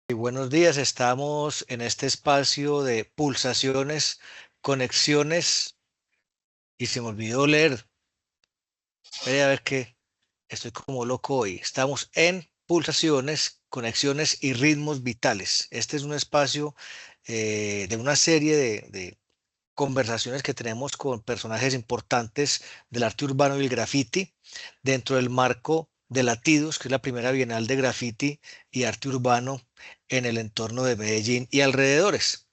Y buenos días, estamos en este espacio de pulsaciones, conexiones y se me olvidó leer. Espere a ver que estoy como loco hoy. Estamos en pulsaciones, conexiones y ritmos vitales. Este es un espacio de una serie de conversaciones que tenemos con personajes importantes del arte urbano y el graffiti dentro del marco de Latidos, que es la primera Bienal de Graffiti y Arte Urbano en el entorno de Medellín y alrededores.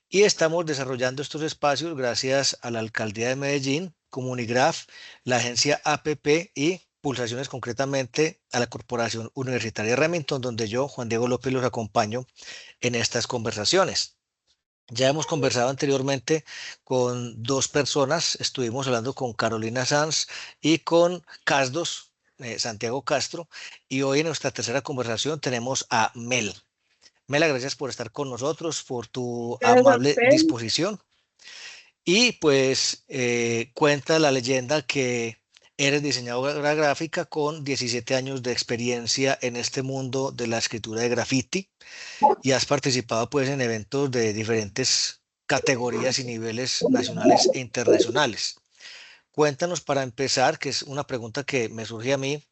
Y estamos desarrollando estos espacios gracias a la Alcaldía de Medellín, Comunigraf, la agencia APP y Pulsaciones concretamente a la Corporación Universitaria Remington, donde yo, Juan Diego López, los acompaño en estas conversaciones. Ya hemos conversado anteriormente con dos personas, estuvimos hablando con Carolina Sanz y con Casdos, Santiago Castro, y hoy en nuestra tercera conversación tenemos a Mel. Mela, gracias por estar con nosotros, por tu Gracias a amable usted. disposición. Y pues cuenta la leyenda que eres diseñadora gráfica con 17 años de experiencia en este mundo de la escritura de graffiti y has participado pues en eventos de diferentes categorías y niveles nacionales e internacionales. Cuéntanos para empezar, que es una pregunta que me surge a mí,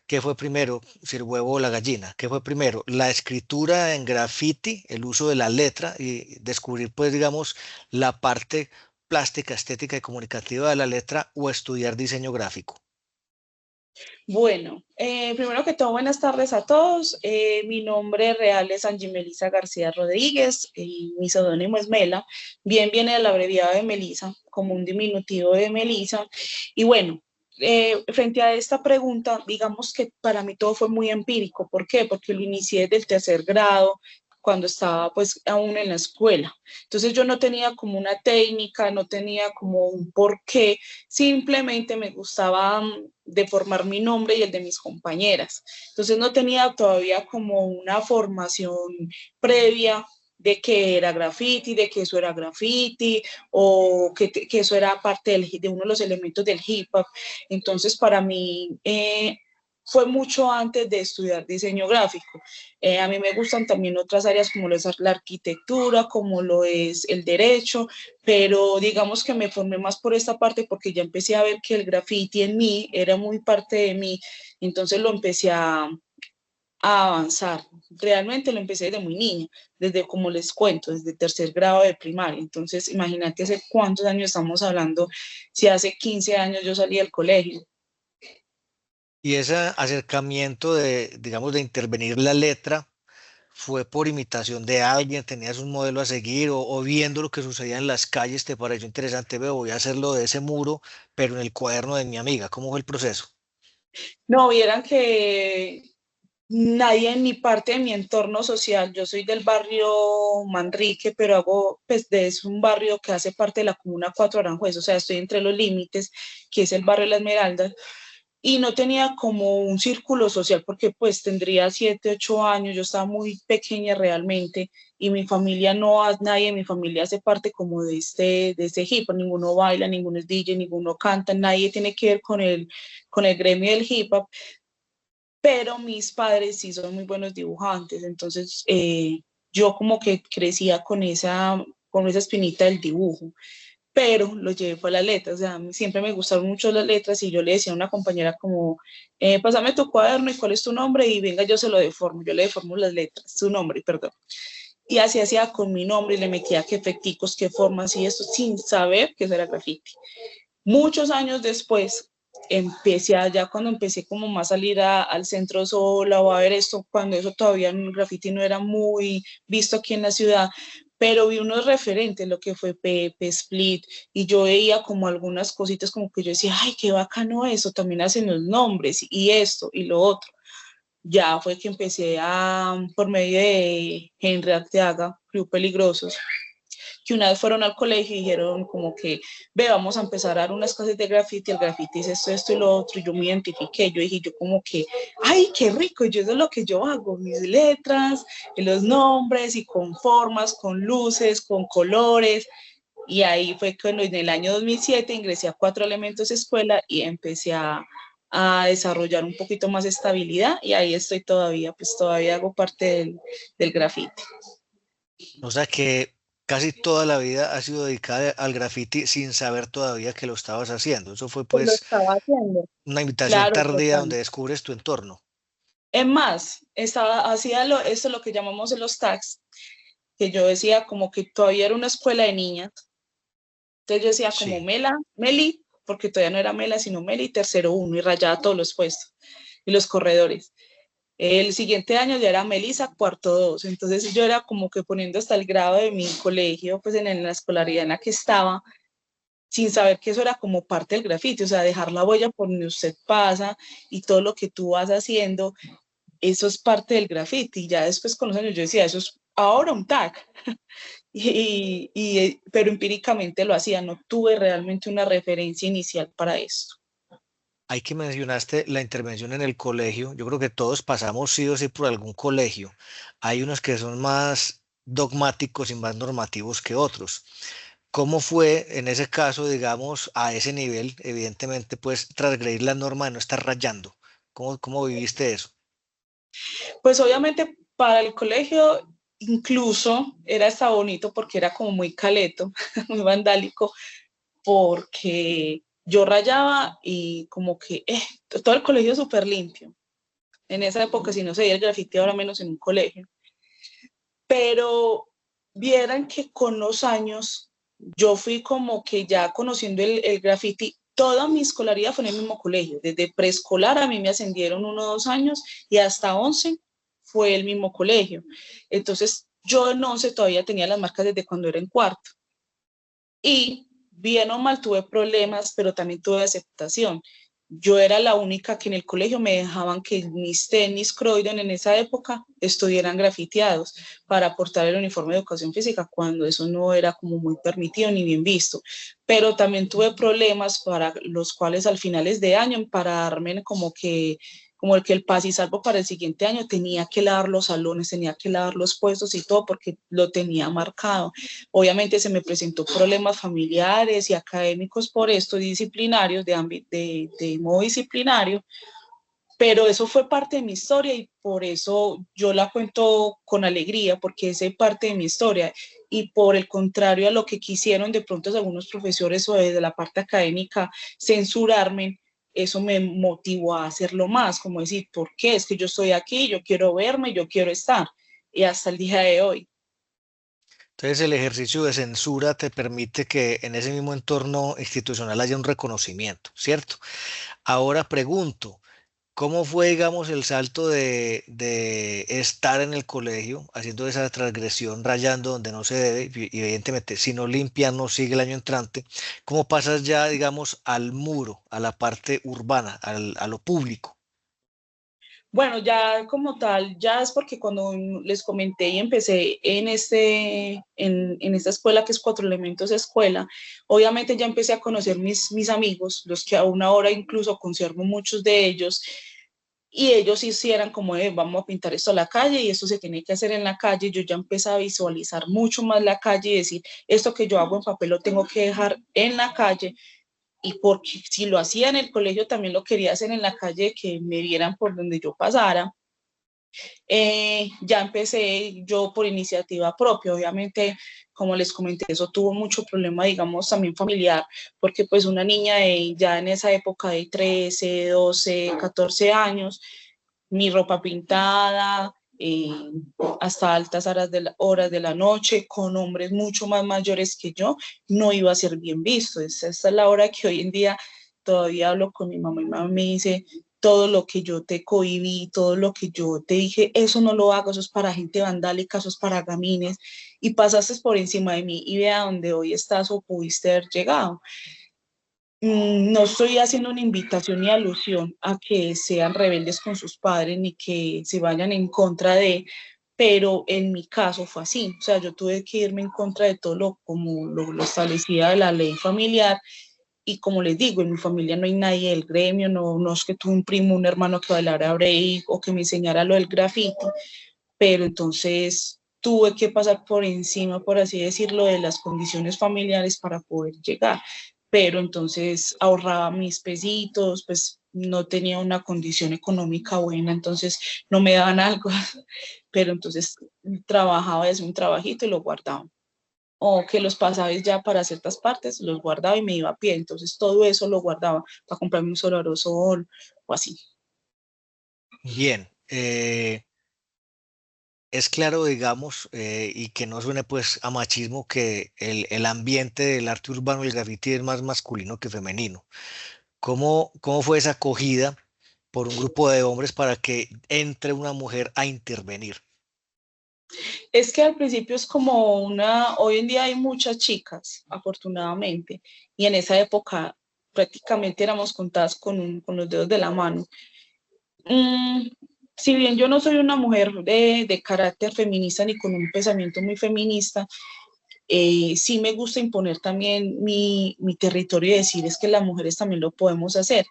¿qué fue primero, si el huevo o la gallina? ¿Qué fue primero? ¿La escritura en graffiti, el uso de la letra y descubrir pues digamos la parte plástica, estética y comunicativa de la letra o estudiar diseño gráfico? Bueno, primero que todo, buenas tardes a todos. Mi nombre real es Angie Melisa García Rodríguez y mi seudónimo es Mela. Bien viene del abreviado de Melisa, como un diminutivo de Melisa. Y bueno, frente a esta pregunta, digamos que para mí todo fue muy empírico. ¿Por qué? Porque lo inicié desde el tercer grado, cuando estaba pues aún en la escuela. Entonces yo no tenía como una técnica, no tenía como un porqué, simplemente me gustaba deformar mi nombre y el de mis compañeras. Entonces no tenía todavía como una formación previa de que era graffiti, de que eso era graffiti o que eso era parte de uno de los elementos del hip hop. Entonces para mí fue mucho antes de estudiar diseño gráfico. A mí me gustan también otras áreas como lo es la arquitectura, como lo es el derecho, pero digamos que me formé más por esta parte porque ya empecé a ver que el graffiti en mí era muy parte de mí, entonces lo empecé a avanzar. Realmente lo empecé desde muy niña, desde como les cuento, desde tercer grado de primaria. Entonces, imagínate hace cuántos años estamos hablando, si hace 15 años yo salí del colegio. Y ese acercamiento de, digamos, de intervenir la letra fue por imitación de alguien, tenías un modelo a seguir o viendo lo que sucedía en las calles, te pareció interesante, veo, voy a hacerlo de ese muro, pero en el cuaderno de mi amiga. ¿Cómo fue el proceso? No, vieran que nadie en mi parte de mi entorno social, yo soy del barrio Manrique, pero hago, pues es un barrio que hace parte de la comuna Cuatro Aranjuez, o sea, estoy entre los límites, que es el barrio de La Esmeralda, y no tenía como un círculo social porque pues tendría 7, 8 años, yo estaba muy pequeña realmente y mi familia no, nadie de mi familia hace parte como de este hip hop, ninguno baila, ninguno es DJ, ninguno canta, nadie tiene que ver con el gremio del hip hop, pero mis padres sí son muy buenos dibujantes, entonces yo como que crecía con esa espinita del dibujo, pero lo llevé fue a la letra, o sea, siempre me gustaron mucho las letras y yo le decía a una compañera como, pásame tu cuaderno y cuál es tu nombre y venga, yo se lo deformo, yo le deformo las letras, su nombre, perdón. Y así hacía con mi nombre y le metía qué efecticos, qué formas y eso sin saber que eso era graffiti. Muchos años después, ya cuando empecé como más a salir al centro sola o a ver esto, cuando eso todavía en el graffiti no era muy visto aquí en la ciudad, pero vi unos referentes, lo que fue Pepe, Split, y yo veía como algunas cositas como que yo decía, ay, qué bacano eso, también hacen los nombres y esto y lo otro. Ya fue que empecé por medio de Henry Arteaga, Club Peligrosos, que una vez fueron al colegio y dijeron como que, ve, vamos a empezar a dar unas clases de graffiti, el graffiti es esto, esto y lo otro, y yo me identifiqué, yo dije, yo como que, ay, qué rico, yo eso es lo que yo hago, mis letras, los nombres y con formas, con luces, con colores, y ahí fue cuando en el año 2007 ingresé a Cuatro Elementos Escuela y empecé a desarrollar un poquito más estabilidad y ahí estoy todavía, pues todavía hago parte del graffiti. O sea que casi toda la vida has sido dedicada al graffiti sin saber todavía que lo estabas haciendo. Eso fue Pues lo pues estaba haciendo. una invitación Claro, tardía total. donde descubres tu entorno. Es más, hacía esto lo que llamamos en los tags, que yo decía como que todavía era una escuela de niñas. Entonces yo decía como Sí. Meli, porque todavía no era Mela, sino Meli, tercero uno, y rayaba todos los puestos y los corredores. El siguiente año ya era Melisa, cuarto dos. Entonces yo era como que poniendo hasta el grado de mi colegio, pues en la escolaridad en la que estaba, sin saber que eso era como parte del grafiti, o sea, dejar la huella por donde usted pasa y todo lo que tú vas haciendo, eso es parte del grafiti. Y ya después con los años yo decía, eso es ahora un tag. Pero empíricamente lo hacía, no tuve realmente una referencia inicial para esto. Hay que mencionaste la intervención en el colegio. Yo creo que todos pasamos sí o sí por algún colegio. Hay unos que son más dogmáticos y más normativos que otros. ¿Cómo fue en ese caso, digamos, a ese nivel, evidentemente, pues transgredir la norma de no estar rayando? ¿Cómo viviste eso? Pues obviamente para el colegio incluso era hasta bonito porque era como muy caleto, muy vandálico, porque yo rayaba y como que todo el colegio súper limpio. En esa época, si no se veía el grafiti, ahora menos en un colegio. Pero vieran que con los años yo fui como que ya conociendo el graffiti, toda mi escolaridad fue en el mismo colegio. Desde preescolar a mí me ascendieron 1 o 2 años y hasta 11 fue el mismo colegio. Entonces yo en 11 todavía tenía las marcas desde cuando era en cuarto. Y bien o mal tuve problemas, pero también tuve aceptación. Yo era la única que en el colegio me dejaban que mis tenis Croydon en esa época estuvieran grafiteados para aportar el uniforme de educación física, cuando eso no era como muy permitido ni bien visto. Pero también tuve problemas para los cuales al finales de año, para darme como el que el paz y salvo para el siguiente año, tenía que lavar los salones, tenía que lavar los puestos y todo porque lo tenía marcado. Obviamente se me presentó problemas familiares y académicos por esto, disciplinarios, de modo disciplinario, pero eso fue parte de mi historia y por eso yo la cuento con alegría, porque es parte de mi historia. Y por el contrario a lo que quisieron de pronto algunos profesores o desde la parte académica censurarme, eso me motivó a hacerlo más, como decir, ¿por qué? Es que yo estoy aquí, yo quiero verme, yo quiero estar. Y hasta el día de hoy. Entonces, el ejercicio de censura te permite que en ese mismo entorno institucional haya un reconocimiento, ¿cierto? Ahora pregunto, ¿cómo fue, digamos, el salto de estar en el colegio haciendo esa transgresión, rayando donde no se debe, y evidentemente, si no limpian, no sigue el año entrante? ¿Cómo pasas ya, digamos, al muro, a la parte urbana, a lo público? Bueno, ya como tal, ya es porque cuando les comenté y empecé en esta escuela que es Cuatro Elementos Escuela, obviamente ya empecé a conocer mis amigos, los que aún ahora incluso conservo muchos de ellos, y ellos hicieran como de, vamos a pintar esto a la calle y esto se tiene que hacer en la calle. Yo ya empecé a visualizar mucho más la calle y decir, esto que yo hago en papel lo tengo que dejar en la calle, y porque si lo hacía en el colegio también lo quería hacer en la calle, que me vieran por donde yo pasara. Ya empecé yo por iniciativa propia, obviamente, como les comenté, eso tuvo mucho problema, digamos, también familiar, porque pues una niña ya en esa época de 13, 12, 14 años, mi ropa pintada, eh, hasta altas horas de la noche, con hombres mucho más mayores que yo, no iba a ser bien visto. Esta es la hora que hoy en día todavía hablo con mi mamá y mi mamá me dice, todo lo que yo te cohibí, todo lo que yo te dije, eso no lo hago, eso es para gente vandálica, eso es para gamines, y pasaste por encima de mí y vea dónde hoy estás o pudiste haber llegado. No estoy haciendo una invitación ni alusión a que sean rebeldes con sus padres ni que se vayan en contra de, pero en mi caso fue así, o sea, yo tuve que irme en contra de todo como lo establecía la ley familiar. Y como les digo, en mi familia no hay nadie del gremio, no es que tuve un primo, un hermano que bailara break o que me enseñara lo del grafiti, pero entonces tuve que pasar por encima, por así decirlo, de las condiciones familiares para poder llegar. Pero entonces ahorraba mis pesitos, pues no tenía una condición económica buena, entonces no me daban algo, pero entonces trabajaba, hacía un trabajito y lo guardaba. O que los pasajes ya para ciertas partes los guardaba y me iba a pie, entonces todo eso lo guardaba para comprarme un solo aerosol o así. Bien, es claro, digamos, y que no suene pues a machismo, que el ambiente del arte urbano, el graffiti, es más masculino que femenino. ¿Cómo fue esa acogida por un grupo de hombres para que entre una mujer a intervenir? Es que al principio es como hoy en día hay muchas chicas, afortunadamente, y en esa época prácticamente éramos contadas con los dedos de la mano. Mm, si bien yo no soy una mujer de carácter feminista ni con un pensamiento muy feminista, sí me gusta imponer también mi territorio y decir es que las mujeres también lo podemos hacer.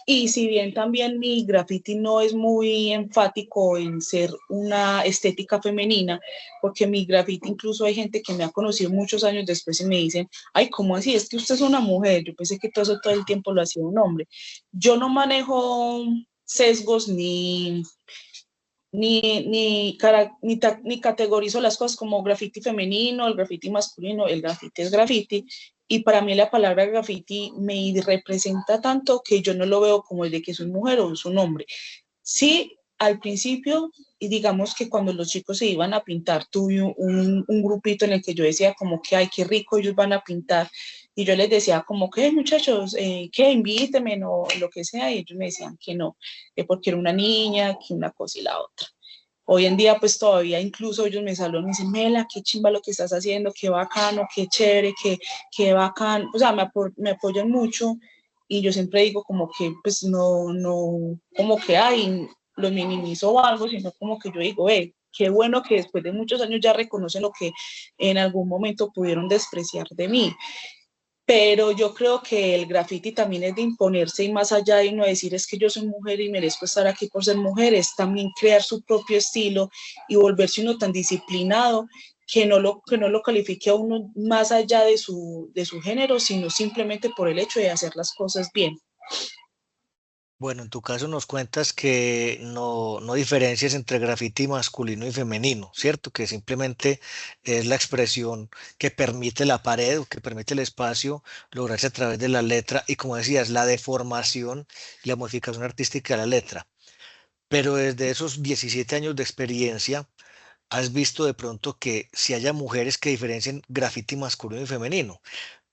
Y si bien también mi graffiti no es muy enfático en ser una estética femenina, porque mi graffiti incluso hay gente que me ha conocido muchos años después y me dicen, ay, ¿cómo así? Es que usted es una mujer. Yo pensé que todo eso todo el tiempo lo hacía un hombre. Yo no manejo sesgos ni categorizo las cosas como graffiti femenino, el graffiti masculino, el graffiti es graffiti. Y para mí la palabra graffiti me representa tanto que yo no lo veo como el de que es una mujer o es un hombre. Sí, al principio, y digamos que cuando los chicos se iban a pintar, tuve un grupito en el que yo decía como que, ay, qué rico, ellos van a pintar. Y yo les decía como que, muchachos, que invíteme, no, lo que sea, y ellos me decían que no, que porque era una niña, que una cosa y la otra. Hoy en día, pues todavía incluso ellos me saludan y me dicen, Mela, qué chimba lo que estás haciendo, qué bacano, qué chévere, qué bacán. O sea, me apoyan mucho y yo siempre digo como que, pues no, como que hay, lo minimizo o algo, sino como que yo digo, qué bueno que después de muchos años ya reconocen lo que en algún momento pudieron despreciar de mí. Pero yo creo que el graffiti también es de imponerse y más allá y no decir es que yo soy mujer y merezco estar aquí por ser mujer, es también crear su propio estilo y volverse uno tan disciplinado que no lo califique a uno más allá de su género, sino simplemente por el hecho de hacer las cosas bien. Bueno, en tu caso nos cuentas que no diferencias entre grafiti masculino y femenino, ¿cierto? Que simplemente es la expresión que permite la pared o que permite el espacio lograrse a través de la letra y, como decías, la deformación y la modificación artística de la letra. Pero desde esos 17 años de experiencia, ¿has visto de pronto que si haya mujeres que diferencien grafiti masculino y femenino?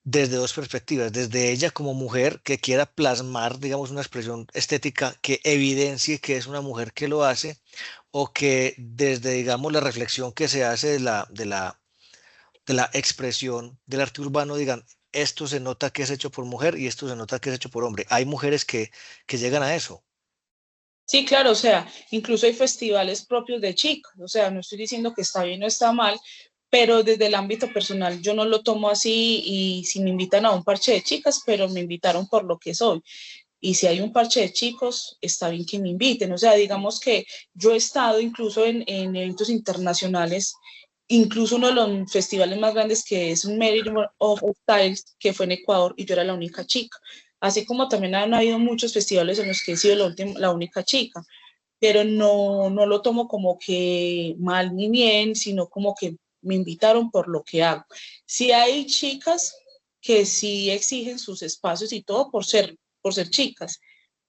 Desde dos perspectivas, desde ella como mujer que quiera plasmar, digamos, una expresión estética que evidencie que es una mujer que lo hace, o que desde, digamos, la reflexión que se hace de la expresión del arte urbano, digan, esto se nota que es hecho por mujer y esto se nota que es hecho por hombre. Hay mujeres que llegan a eso. Sí, claro, o sea, incluso hay festivales propios de chicas, o sea, no estoy diciendo que está bien o está mal, pero desde el ámbito personal yo no lo tomo así y si me invitan a un parche de chicas, pero me invitaron por lo que soy. Y si hay un parche de chicos, está bien que me inviten. O sea, digamos que yo he estado incluso en eventos internacionales, incluso uno de los festivales más grandes que es un Merit of Styles, que fue en Ecuador, y yo era la única chica. Así como también han habido muchos festivales en los que he sido la única chica, pero no lo tomo como que mal ni bien, sino como que me invitaron por lo que hago. Sí hay chicas que sí exigen sus espacios y todo por ser chicas,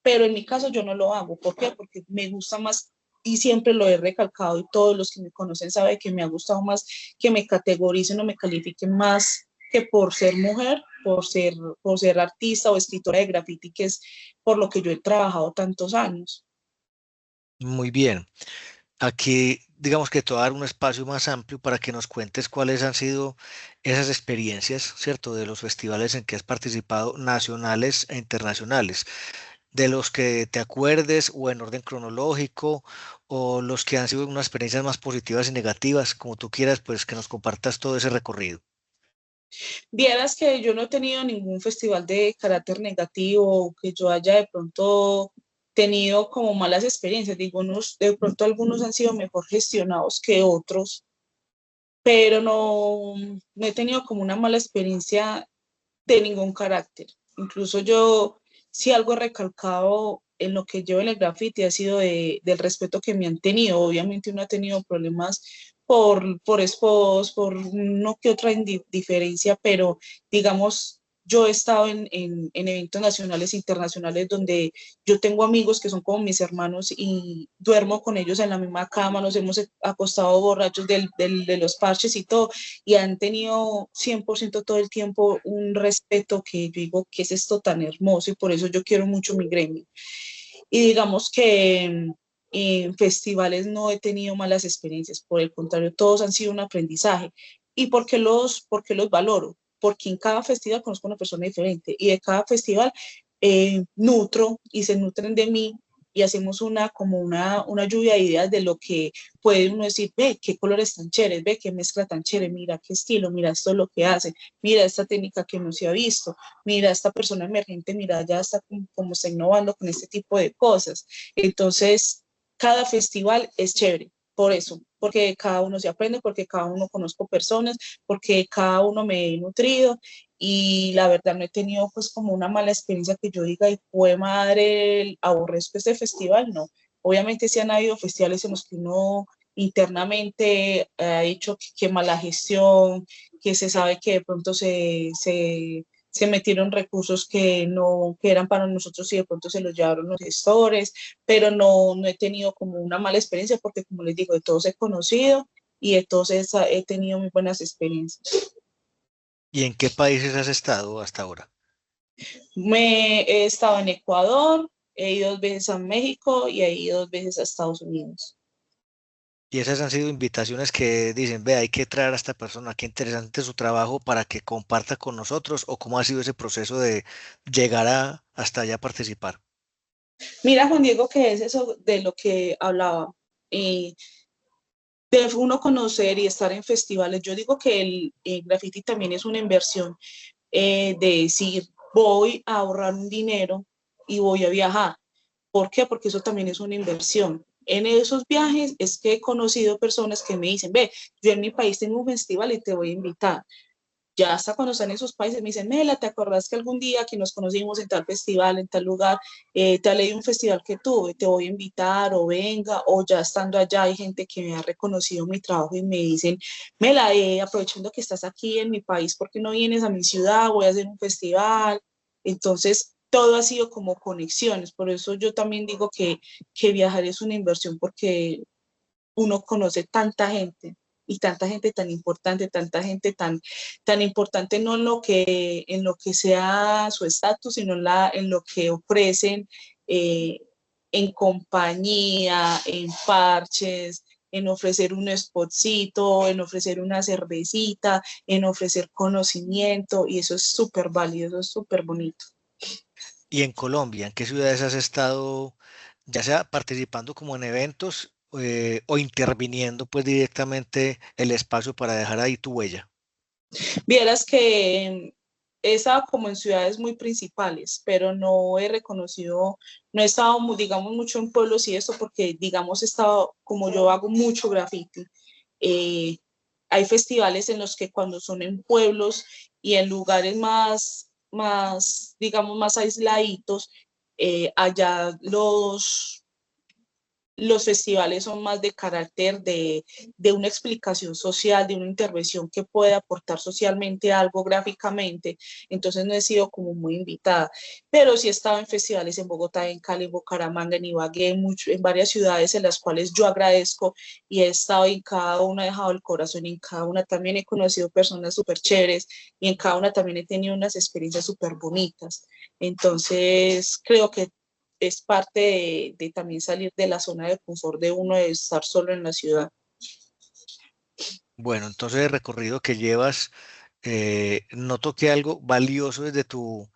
pero en mi caso yo no lo hago. ¿Por qué? Porque me gusta más y siempre lo he recalcado y todos los que me conocen saben que me ha gustado más que me categoricen o me califiquen más que por ser mujer, por ser artista o escritora de graffiti, que es por lo que yo he trabajado tantos años. Muy bien. Aquí, digamos que te voy a dar un espacio más amplio para que nos cuentes cuáles han sido esas experiencias, ¿cierto? De los festivales en que has participado, nacionales e internacionales, de los que te acuerdes o en orden cronológico, o los que han sido unas experiencias más positivas y negativas, como tú quieras, pues que nos compartas todo ese recorrido. Vieras que yo no he tenido ningún festival de carácter negativo, que yo haya de pronto tenido como malas experiencias. Digo, de pronto algunos han sido mejor gestionados que otros, pero no he tenido como una mala experiencia de ningún carácter. Incluso yo si algo he recalcado en lo que llevo en el graffiti ha sido del respeto que me han tenido. Obviamente uno ha tenido problemas por expos, por no que otra diferencia, pero digamos, yo he estado en eventos nacionales e internacionales donde yo tengo amigos que son como mis hermanos y duermo con ellos en la misma cama, nos hemos acostado borrachos de los parches y todo, y han tenido 100% todo el tiempo un respeto que yo digo, ¿qué es esto tan hermoso? Y por eso yo quiero mucho mi gremio. Y digamos que en festivales no he tenido malas experiencias, por el contrario, todos han sido un aprendizaje. ¿Y por qué los valoro? Porque en cada festival conozco una persona diferente y de cada festival nutro y se nutren de mí y hacemos una lluvia de ideas de lo que puede uno decir, ve, qué colores tan chéveres, ve, qué mezcla tan chévere, mira qué estilo, mira esto es lo que hace, mira esta técnica que no se ha visto, mira esta persona emergente, mira ya está como está innovando con este tipo de cosas. Entonces, cada festival es chévere, por eso, porque cada uno se aprende, porque cada uno conozco personas, porque cada uno me he nutrido y la verdad no he tenido pues como una mala experiencia que yo diga, y fue madre, aborrezco este festival, no. Obviamente sí han habido festivales en los que uno internamente ha dicho que mala gestión, que se sabe que de pronto se metieron recursos que no que eran para nosotros y de pronto se los llevaron los gestores, pero no he tenido como una mala experiencia porque como les digo, de todos he conocido y de todos he tenido muy buenas experiencias. ¿Y en qué países has estado hasta ahora? He estado en Ecuador, he ido 2 veces a México y he ido 2 veces a Estados Unidos. Y esas han sido invitaciones que dicen, ve, hay que traer a esta persona, qué interesante su trabajo para que comparta con nosotros, o cómo ha sido ese proceso de llegar hasta allá a participar. Mira, Juan Diego, que es eso de lo que hablaba. Eh, de uno conocer y estar en festivales. Yo digo que el graffiti también es una inversión de decir, voy a ahorrar un dinero y voy a viajar. ¿Por qué? Porque eso también es una inversión. En esos viajes es que he conocido personas que me dicen, ve, yo en mi país tengo un festival y te voy a invitar. Ya hasta cuando están en esos países me dicen, Mela, ¿te acordás que algún día que nos conocimos en tal festival, en tal lugar, te hablé de un festival que tuve, te voy a invitar o venga, o ya estando allá hay gente que me ha reconocido mi trabajo y me dicen, Mela, aprovechando que estás aquí en mi país, ¿por qué no vienes a mi ciudad? Voy a hacer un festival. Entonces, todo ha sido como conexiones, por eso yo también digo que viajar es una inversión porque uno conoce tanta gente y tanta gente tan importante, tanta gente tan importante no en lo que sea su estatus, sino en lo que ofrecen eh, en compañía, en parches, en ofrecer un spotcito, en ofrecer una cervecita, en ofrecer conocimiento, y eso es súper válido, eso es súper bonito. Y en Colombia, ¿en qué ciudades has estado, ya sea participando como en eventos o interviniendo pues directamente el espacio para dejar ahí tu huella? Vieras que he estado como en ciudades muy principales, pero no he reconocido, no he estado, digamos, mucho en pueblos y eso, porque, digamos, he estado, como yo hago mucho graffiti, eh, hay festivales en los que cuando son en pueblos y en lugares digamos, más aisladitos, allá los festivales son más de carácter de una explicación social, de una intervención que puede aportar socialmente algo gráficamente, entonces no he sido como muy invitada, pero sí he estado en festivales en Bogotá, en Cali, en Bucaramanga, en Ibagué, en varias ciudades en las cuales yo agradezco y he estado en cada una, he dejado el corazón, y en cada una también he conocido personas súper chéveres y en cada una también he tenido unas experiencias súper bonitas. Entonces, creo que es parte de también salir de la zona de confort de uno de estar solo en la ciudad. Bueno, entonces el recorrido que llevas, noto que algo valioso desde tu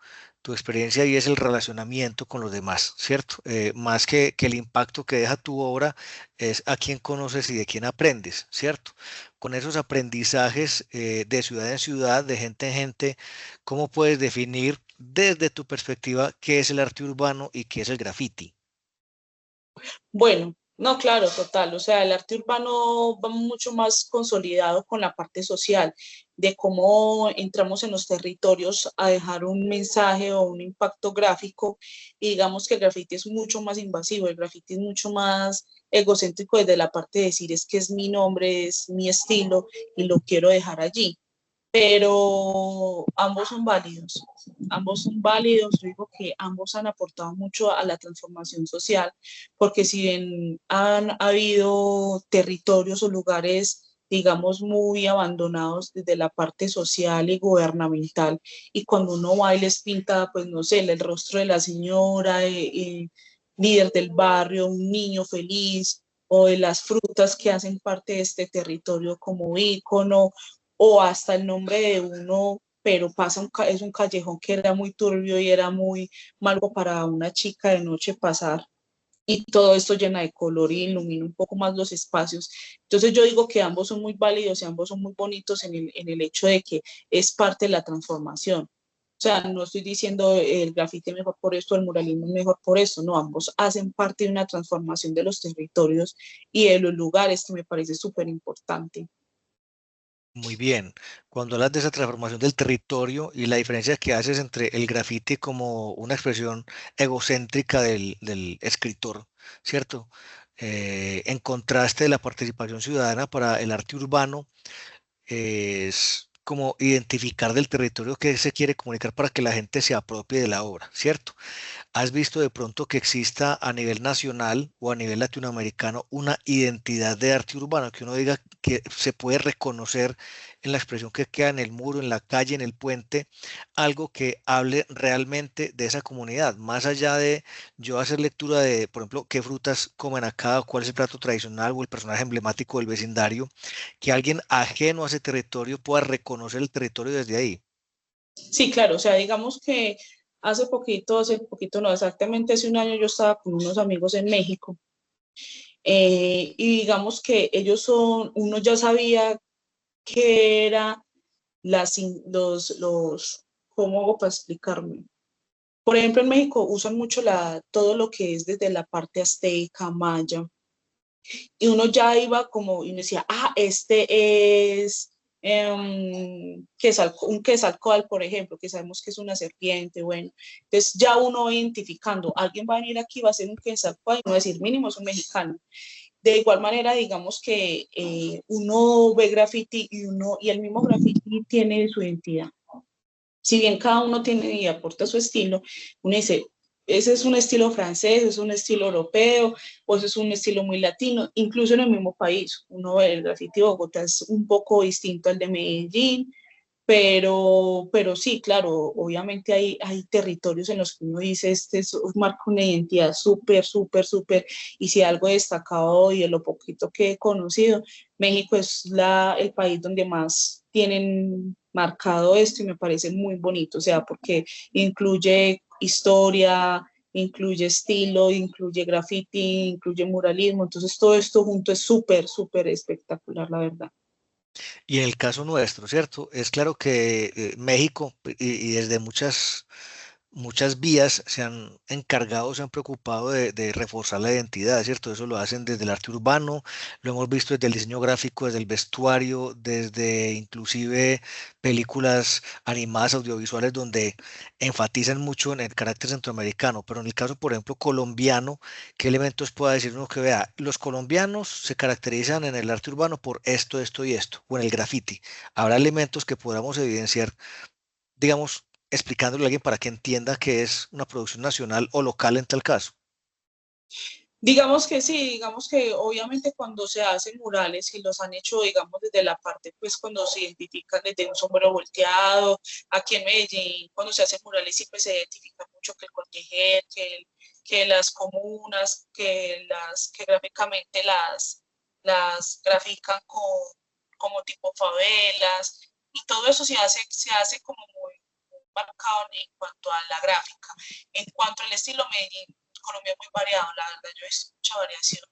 experiencia y es el relacionamiento con los demás, ¿cierto? Más que el impacto que deja tu obra, es a quién conoces y de quién aprendes, ¿cierto? Con esos aprendizajes de ciudad en ciudad, de gente en gente, ¿cómo puedes definir desde tu perspectiva qué es el arte urbano y qué es el graffiti? Bueno, No, claro, total. O sea, el arte urbano va mucho más consolidado con la parte social, de cómo entramos en los territorios a dejar un mensaje o un impacto gráfico. Y digamos que el graffiti es mucho más invasivo, el graffiti es mucho más egocéntrico desde la parte de decir es que es mi nombre, es mi estilo y lo quiero dejar allí, pero ambos son válidos, yo digo que ambos han aportado mucho a la transformación social, porque si bien han habido territorios o lugares, digamos, muy abandonados desde la parte social y gubernamental, y cuando uno va y les pinta, pues no sé, el rostro de la señora, líder del barrio, un niño feliz, o de las frutas que hacen parte de este territorio como ícono, o hasta el nombre de uno, pero es un callejón que era muy turbio y era muy malo para una chica de noche pasar. Y todo esto llena de color y ilumina un poco más los espacios. Entonces yo digo que ambos son muy válidos y ambos son muy bonitos en el hecho de que es parte de la transformación. O sea, no estoy diciendo el grafite es mejor por esto, el muralismo es mejor por esto, no, ambos hacen parte de una transformación de los territorios y de los lugares que me parece súper importante. Muy bien. Cuando hablas de esa transformación del territorio y la diferencia que haces entre el grafiti como una expresión egocéntrica del escritor, ¿cierto? En contraste de la participación ciudadana para el arte urbano, es como identificar del territorio que se quiere comunicar para que la gente se apropie de la obra, ¿cierto? ¿Has visto de pronto que exista a nivel nacional o a nivel latinoamericano una identidad de arte urbano que uno diga que se puede reconocer en la expresión que queda en el muro, en la calle, en el puente, algo que hable realmente de esa comunidad, más allá de yo hacer lectura de, por ejemplo, qué frutas comen acá, cuál es el plato tradicional o el personaje emblemático del vecindario, que alguien ajeno a ese territorio pueda reconocer el territorio desde ahí? Sí, claro, o sea, digamos que hace poquito, no, exactamente hace un año yo estaba con unos amigos en México, y digamos que uno ya sabía qué era ¿cómo hago para explicarme? Por ejemplo, en México usan mucho todo lo que es desde la parte azteca, maya, y uno ya iba como y me decía, este es un quetzalcóatl, por ejemplo, que sabemos que es una serpiente, bueno, entonces ya uno va identificando, alguien va a venir aquí, va a ser un quetzalcóatl, y no va a decir mínimo es un mexicano. De igual manera, digamos que uno ve graffiti y el mismo graffiti tiene su identidad. Si bien cada uno tiene y aporta su estilo, uno dice, ese es un estilo francés, es un estilo europeo, o ese es un estilo muy latino, incluso en el mismo país. Uno ve el graffiti de Bogotá es un poco distinto al de Medellín, pero sí, claro, obviamente hay territorios en los que uno dice, marca una identidad súper, súper, súper, y si algo destacado y de lo poquito que he conocido, México es el país donde más tienen marcado esto y me parece muy bonito, o sea, porque incluye historia, incluye estilo, incluye graffiti, incluye muralismo, entonces todo esto junto es súper, súper espectacular, la verdad. Y en el caso nuestro, ¿cierto? Es claro que México y desde muchas vías se han encargado, se han preocupado de reforzar la identidad, ¿cierto? Eso lo hacen desde el arte urbano, lo hemos visto desde el diseño gráfico, desde el vestuario, desde inclusive películas animadas audiovisuales donde enfatizan mucho en el carácter centroamericano, pero en el caso, por ejemplo, colombiano, ¿qué elementos pueda decir uno que vea? Los colombianos se caracterizan en el arte urbano por esto, esto y esto, o en el graffiti. Habrá elementos que podamos evidenciar, digamos, explicándole a alguien para que entienda que es una producción nacional o local en tal caso. Digamos que sí, digamos que obviamente cuando se hacen murales y los han hecho, digamos, desde la parte, pues cuando se identifican desde un sombrero volteado, aquí en Medellín, cuando se hacen murales siempre se identifica mucho que el Coltejer, que las comunas, que gráficamente las grafican como tipo favelas, y todo eso se hace como muy marcado en cuanto a la gráfica. En cuanto al estilo Medellín, Colombia es muy variado, la verdad, yo he visto mucha variación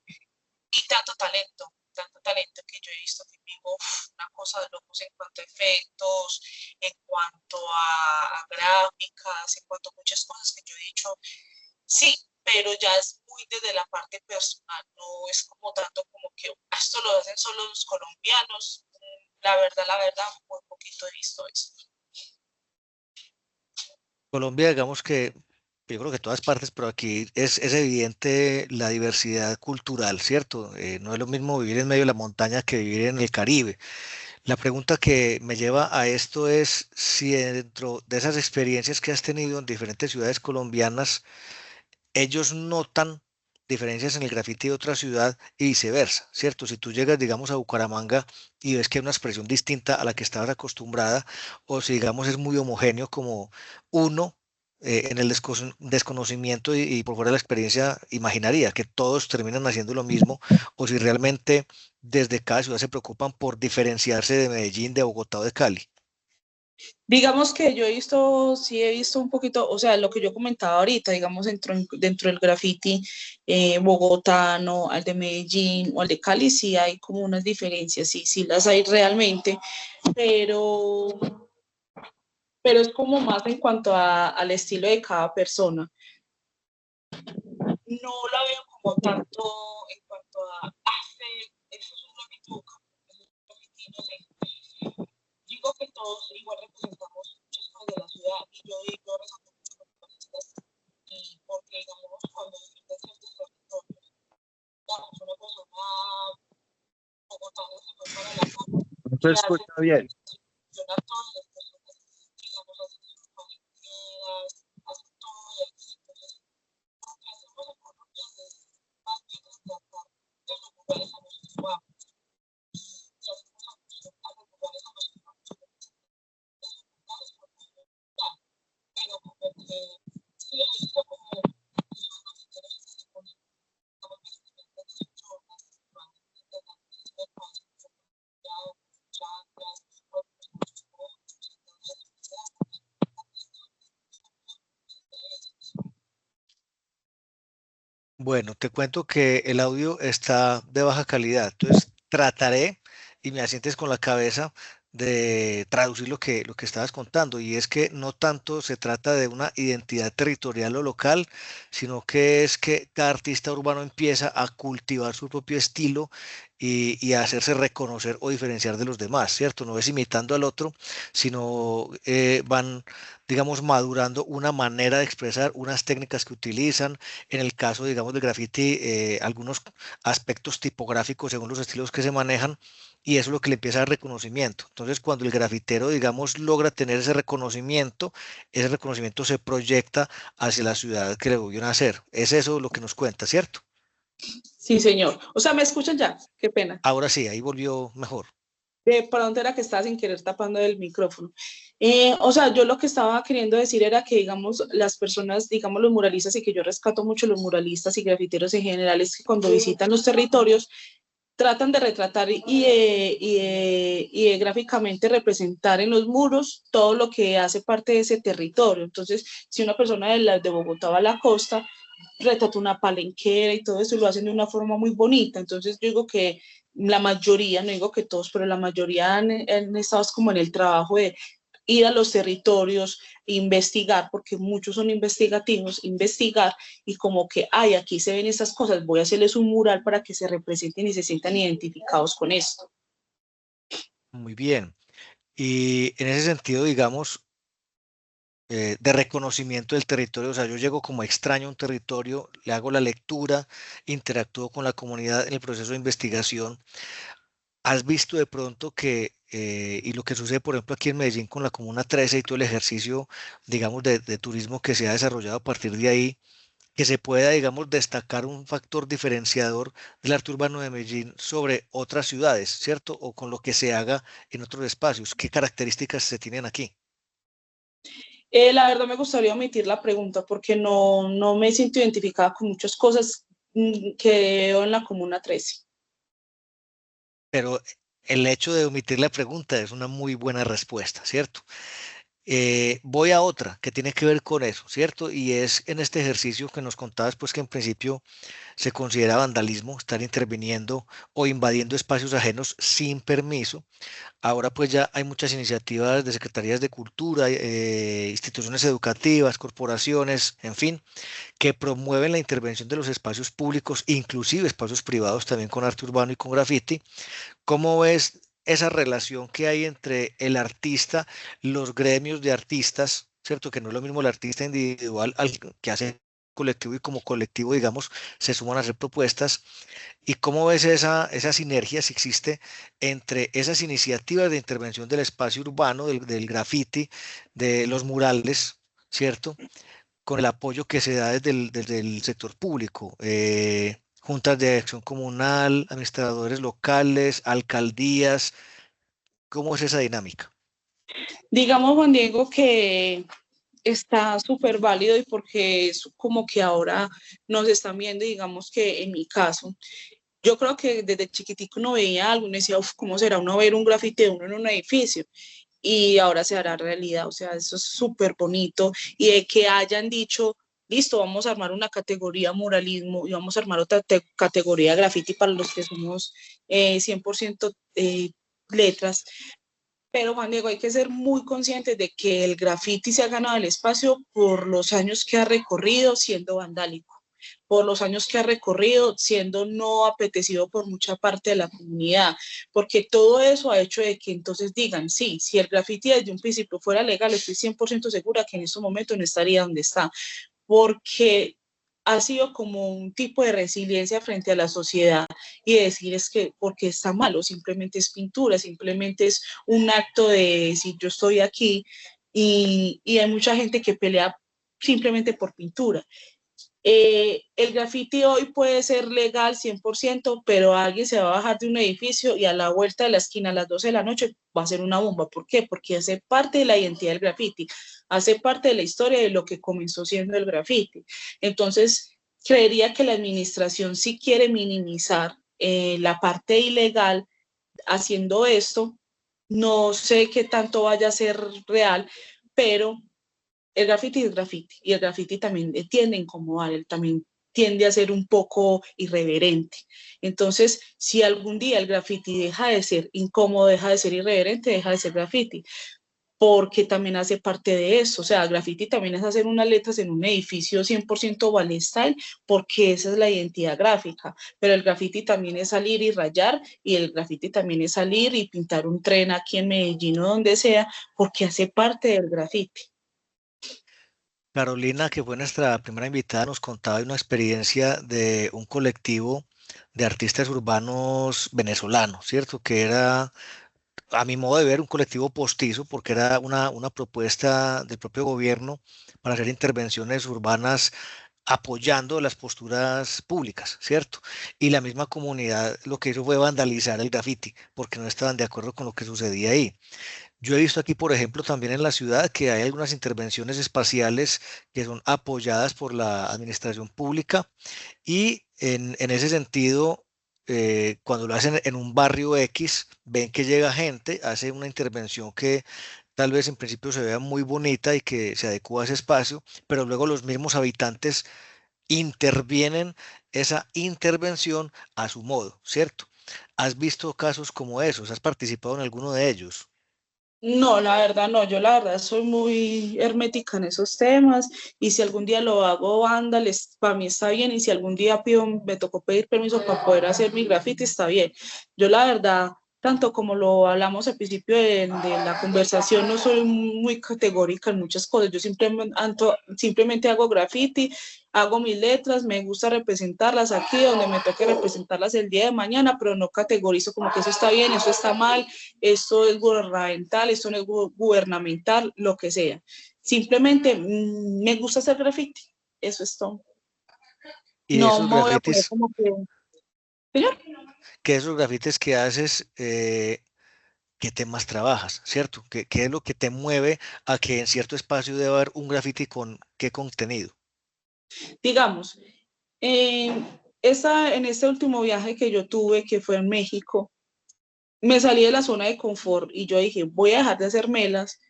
y tanto talento que yo he visto que digo, una cosa de locos en cuanto a efectos, en cuanto a gráficas, en cuanto a muchas cosas que yo he dicho, sí, pero ya es muy desde la parte personal, no es como tanto como que esto lo hacen solo los colombianos. La verdad, muy poquito he visto esto. Colombia, digamos que yo creo que todas partes, pero aquí es evidente la diversidad cultural, ¿cierto? No es lo mismo vivir en medio de la montaña que vivir en el Caribe. La pregunta que me lleva a esto es si dentro de esas experiencias que has tenido en diferentes ciudades colombianas, ellos notan diferencias en el grafiti de otra ciudad y viceversa, ¿cierto? Si tú llegas, digamos, a Bucaramanga y ves que hay una expresión distinta a la que estabas acostumbrada, o si, digamos, es muy homogéneo como uno en el desconocimiento y por fuera de la experiencia imaginaría que todos terminan haciendo lo mismo, o si realmente desde cada ciudad se preocupan por diferenciarse de Medellín, de Bogotá o de Cali. Digamos que yo he visto, sí he visto un poquito, o sea, lo que yo comentaba ahorita, digamos, dentro del graffiti bogotano, al de Medellín o al de Cali, sí hay como unas diferencias, sí, sí las hay realmente, pero, pero es como más en cuanto al estilo de cada persona. No la veo como tanto en cuanto eso es un graffiti, no sé. Digo que todos igual representamos muchas cosas de la ciudad y yo resalto mucho los urbanistas y porque digamos cuando visitas ciertos territorios, digamos una persona bogotana se fue para la costa No se y hace escucha bien. funciona todas las personas, digamos, hacen sus cuarentenas, hacen todo y aquí, entonces lo que hacemos en Colombia es más bien rescatar de los lugares a los que vamos y hacemos alusión a los lugares a los que vamos, esos lugares por pero como que sí he visto como esos noticieros que se ponen como vestimentas de cholas, de la misma espacio, ya o chacras, otros muchos coches, entonces Bueno, te cuento que el audio está de baja calidad, entonces trataré, y me asientes con la cabeza, de traducir lo que estabas contando, y es que no tanto se trata de una identidad territorial o local, sino que es que cada artista urbano empieza a cultivar su propio estilo y a hacerse reconocer o diferenciar de los demás, ¿cierto? No es imitando al otro, sino van, digamos, madurando una manera de expresar, unas técnicas que utilizan en el caso, digamos, del graffiti, algunos aspectos tipográficos según los estilos que se manejan, y eso es lo que le empieza a dar reconocimiento. Entonces, cuando el grafitero, digamos, logra tener ese reconocimiento se proyecta hacia la ciudad que le vio nacer. Es eso lo que nos cuenta, ¿cierto? sí, señor. O sea, ¿me escuchan ya? Qué pena. Ahora sí, ahí volvió mejor. ¿Para dónde era que estaba sin querer tapando el micrófono? O sea, yo lo que estaba queriendo decir era que, digamos, las personas, digamos, los muralistas, y que yo rescato mucho los muralistas y grafiteros en general, es que cuando visitan los territorios, tratan de retratar y de gráficamente representar en los muros todo lo que hace parte de ese territorio. Entonces, si una persona de Bogotá va a la costa, retrata una palenquera y todo eso, y lo hacen de una forma muy bonita. Entonces, yo digo que la mayoría, no digo que todos, pero la mayoría han estado como en el trabajo de ir a los territorios, investigar, porque muchos son investigativos, investigar y como que, ay, aquí se ven estas cosas, voy a hacerles un mural para que se representen y se sientan identificados con esto. Muy bien. Y en ese sentido, digamos, de reconocimiento del territorio, o sea, yo llego como extraño a un territorio, le hago la lectura, interactúo con la comunidad en el proceso de investigación. ¿Has visto de pronto que, y lo que sucede, por ejemplo, aquí en Medellín con la Comuna 13 y todo el ejercicio, digamos, de turismo que se ha desarrollado a partir de ahí, que se pueda, digamos, destacar un factor diferenciador del arte urbano de Medellín sobre otras ciudades, ¿cierto? O con lo que se haga en otros espacios? ¿Qué características se tienen aquí? La verdad me gustaría omitir la pregunta porque no me siento identificada con muchas cosas que veo en la Comuna 13. Pero el hecho de omitir la pregunta es una muy buena respuesta, ¿cierto? Voy a otra que tiene que ver con eso, ¿cierto? Y es en este ejercicio que nos contabas, pues que en principio se considera vandalismo estar interviniendo o invadiendo espacios ajenos sin permiso. Ahora pues ya hay muchas iniciativas de secretarías de cultura, instituciones educativas, corporaciones, en fin, que promueven la intervención de los espacios públicos, inclusive espacios privados también con arte urbano y con graffiti. ¿Cómo ves esa relación que hay entre el artista, los gremios de artistas, ¿cierto? Que no es lo mismo el artista individual al que hace colectivo y como colectivo, digamos, se suman a hacer propuestas. ¿Y cómo ves esa sinergia, si existe, entre esas iniciativas de intervención del espacio urbano, del graffiti, de los murales, ¿cierto? Con el apoyo que se da desde el sector público, juntas de acción comunal, administradores locales, alcaldías, ¿cómo es esa dinámica? Digamos, Juan Diego, que está súper válido y porque es como que ahora nos están viendo, digamos que en mi caso, yo creo que desde chiquitico uno veía algo y uno decía, uf, ¿cómo será uno ver un grafite de uno en un edificio? Y ahora se hará realidad, o sea, eso es súper bonito y de que hayan dicho, listo, vamos a armar una categoría muralismo y vamos a armar otra categoría graffiti para los que somos 100% letras, pero Juan Diego, hay que ser muy conscientes de que el graffiti se ha ganado el espacio por los años que ha recorrido siendo vandálico, por los años que ha recorrido siendo no apetecido por mucha parte de la comunidad, porque todo eso ha hecho de que entonces digan, sí, si el graffiti desde un principio fuera legal, estoy 100% segura que en estos momentos no estaría donde está, porque ha sido como un tipo de resiliencia frente a la sociedad y decir es que porque está malo, simplemente es pintura, simplemente es un acto de decir yo estoy aquí y hay mucha gente que pelea simplemente por pintura. El graffiti hoy puede ser legal 100%, pero alguien se va a bajar de un edificio y a la vuelta de la esquina a las 12 de la noche va a ser una bomba. ¿Por qué? Porque hace parte de la identidad del graffiti, hace parte de la historia de lo que comenzó siendo el graffiti. Entonces, creería que la administración sí quiere minimizar la parte ilegal haciendo esto. No sé qué tanto vaya a ser real, pero el graffiti es graffiti y el graffiti también tiende a incomodar, él también tiende a ser un poco irreverente. Entonces, si algún día el graffiti deja de ser incómodo, deja de ser irreverente, deja de ser graffiti, porque también hace parte de eso. O sea, graffiti también es hacer unas letras en un edificio 100% Valley Style, porque esa es la identidad gráfica. Pero el graffiti también es salir y rayar, y el graffiti también es salir y pintar un tren aquí en Medellín o donde sea, porque hace parte del graffiti. Carolina, que fue nuestra primera invitada, nos contaba de una experiencia de un colectivo de artistas urbanos venezolanos, ¿cierto? Que era, a mi modo de ver, un colectivo postizo, porque era una propuesta del propio gobierno para hacer intervenciones urbanas apoyando las posturas públicas, ¿cierto? Y la misma comunidad lo que hizo fue vandalizar el graffiti, porque no estaban de acuerdo con lo que sucedía ahí. Yo he visto aquí, por ejemplo, también en la ciudad que hay algunas intervenciones espaciales que son apoyadas por la administración pública y en ese sentido, cuando lo hacen en un barrio X, ven que llega gente, hace una intervención que tal vez en principio se vea muy bonita y que se adecua a ese espacio, pero luego los mismos habitantes intervienen esa intervención a su modo, ¿cierto? ¿Has visto casos como esos? ¿Has participado en alguno de ellos? No, la verdad no, yo la verdad soy muy hermética en esos temas y si algún día lo hago vándales, para mí está bien y si algún día pido, me tocó pedir permiso para poder hacer mi grafiti, está bien. Yo la verdad, tanto como lo hablamos al principio de la conversación, no soy muy categórica en muchas cosas, yo simplemente hago grafiti, hago mis letras, me gusta representarlas aquí donde me toque representarlas el día de mañana, pero no categorizo como que eso está bien, eso está mal, esto es gubernamental, esto no es gubernamental, lo que sea. Simplemente me gusta hacer graffiti, eso es todo. Y No me voy a poner como que, señor, esos grafitis que haces, ¿qué temas trabajas, cierto? ¿Qué es lo que te mueve a que en cierto espacio deba haber un grafiti con qué contenido? digamos, en, en este último viaje que yo tuve, que fue en México, me salí de la zona de confort y yo dije, voy a dejar de hacer melas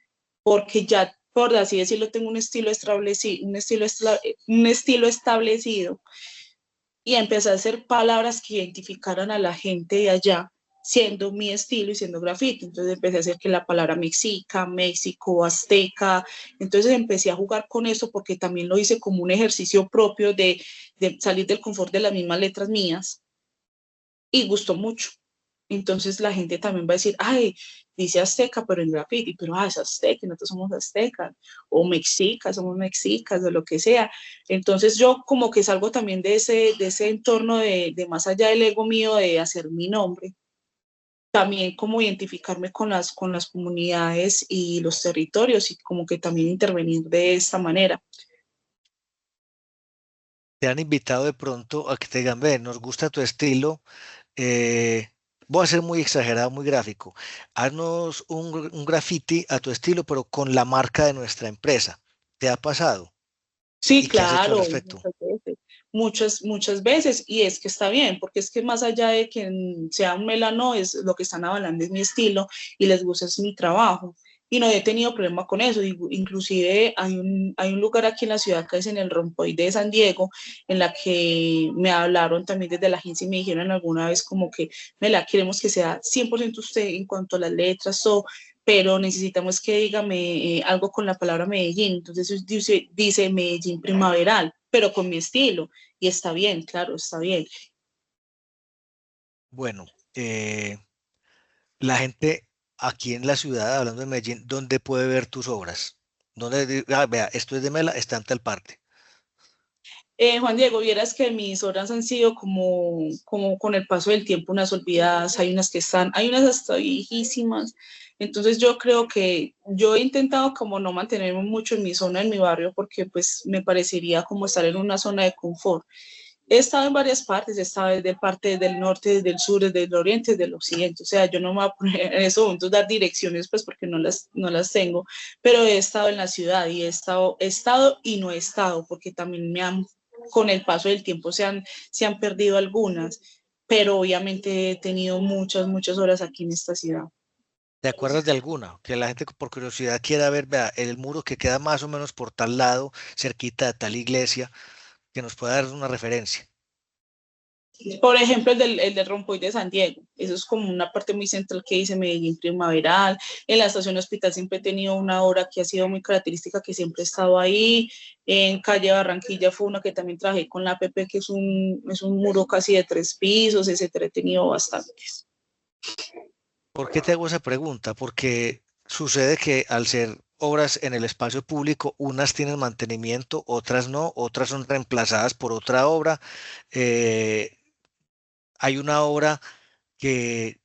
porque ya, por así decirlo, tengo un estilo establecido, un estilo establecido, y empecé a hacer palabras que identificaran a la gente de allá, siendo mi estilo y siendo grafiti. Entonces empecé a hacer que la palabra mexica, México, azteca. Entonces empecé a jugar con eso porque también lo hice como un ejercicio propio de salir del confort de las mismas letras mías y gustó mucho. Entonces la gente también va a decir, ay, dice azteca, pero en graffiti, pero es azteca, nosotros somos aztecas, o mexicas, somos mexicas, o lo que sea. Entonces yo como que salgo también de ese entorno de más allá del ego mío, de hacer mi nombre, también como identificarme con las comunidades y los territorios y como que también intervenir de esta manera. ¿Te han invitado de pronto a que te digan, ve, nos gusta tu estilo? eh, Voy a ser muy exagerado, muy gráfico. Haznos un graffiti a tu estilo, pero con la marca de nuestra empresa. ¿Te ha pasado? Sí, ¿Y qué has hecho al claro, respecto? muchas veces, y es que está bien, porque es que más allá de que sea un melano, es lo que están avalando es mi estilo y les gusta es mi trabajo. Y no he tenido problema con eso. Inclusive hay un lugar aquí en la ciudad que es en el Rompoy de San Diego, en la que me hablaron también desde la agencia y me dijeron alguna vez como que, Mela, queremos que sea 100% usted en cuanto a las letras o pero necesitamos que dígame algo con la palabra Medellín. Entonces dice Medellín primaveral, pero con mi estilo. Y está bien, claro, está bien. Bueno, la gente aquí en la ciudad, hablando de Medellín, ¿dónde puede ver tus obras? Vea, esto es de Mela, está en tal parte. Juan Diego, vieras que mis obras han sido como con el paso del tiempo unas olvidadas, hay unas que están, hay unas hasta viejísimas. Entonces yo creo que yo he intentado como no mantenerme mucho en mi zona, en mi barrio, porque pues me parecería como estar en una zona de confort. He estado en varias partes, he estado desde parte del norte, desde el sur, desde el oriente, desde el occidente. O sea, yo no me voy a poner en eso, entonces dar direcciones, pues porque no las tengo, pero he estado en la ciudad y he estado y no he estado, porque también con el paso del tiempo se han perdido algunas, pero obviamente he tenido muchas horas aquí en esta ciudad. ¿Te acuerdas de alguna? Que la gente por curiosidad quiera ver, vea, el muro que queda más o menos por tal lado, cerquita de tal iglesia, que nos pueda dar una referencia. Por ejemplo, el del Rompoy de San Diego. Eso es como una parte muy central que dice Medellín Primaveral. En la estación Hospital siempre he tenido una obra que ha sido muy característica, que siempre he estado ahí. En calle Barranquilla fue una que también trabajé con la APP, que es un muro casi de 3 pisos, etcétera. He tenido bastantes. ¿Por qué te hago esa pregunta? Porque sucede que al ser obras en el espacio público, unas tienen mantenimiento, otras no, otras son reemplazadas por otra obra. Eh, Hay una obra que